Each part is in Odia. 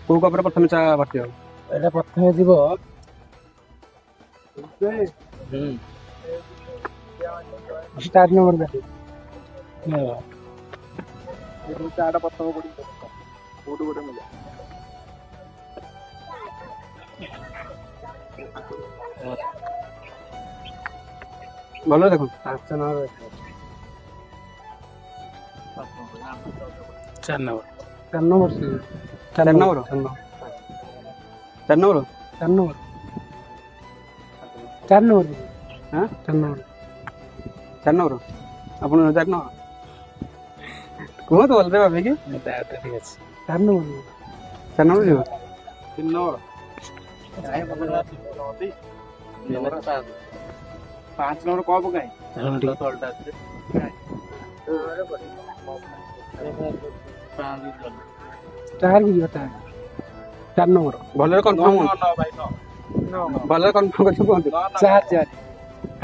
କୋଉ କପରେ ପ୍ରଥମେ ଚା ବାଟିବ? এটা প্রথমে দিব স্টার্ট নম্বর দেখি ଚାଟା ପ୍ରଥମ କୋଉଠୁ ଗୋଟେ ମିଳେ? ଭଲ ଦେଖୁন। 5 নম্বর 4 নম্বর 4 নম্বর 4 নম্বର? 4 নম্বର? 4 নম্বর 4 নম্বর হ্যাঁ 4 নম্বর 4 নম্বର? ଆପଣ 4 নম্বର କୁହନ୍ତୁ ଭଲରେ ଭାବିକି। ঠিক আছে 4 নম্বর 4 নম্বର ଯିବ? 3 নম্বর 5 নম্বর কଣ ପକାଏ? এখন ঠিক ତଳଟା ଅଛି 4 ବି ଯିବ 4 নম্বর ଭଲରେ କନଫର୍ମ ଭାଇ ଭଲରେ କନଫର୍ମ କରିକି କୁହନ୍ତୁ। 4 4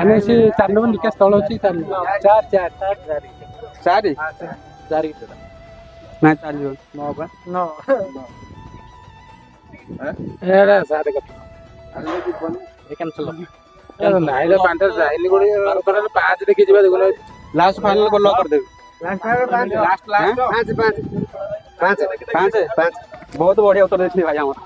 ଆମେ ସେ 4 নম্বর ନିକାଶ ତଳ ଅଛି 4 4 4 ଚାରି? 4 ନାଇଁ 4 ଯିବ। 9 ବା 9 ଏରା ସାରେ କଥା ଏ କ୍ୟାନ୍ସଲ ନାଇଁ ରେ 5ଟା ଯାଇନି କୋଡି 5 ଦେଖି ଯିବା ଦେଖୁନ ଲାଷ୍ଟ ଫାଇନାଲ କଲ କରିଦେବି। ଲାଷ୍ଟ 5 ବହୁତ ବଢିଆ ଉତ୍ତର ଦେଇଥିଲି ଭାଇ ଆମର।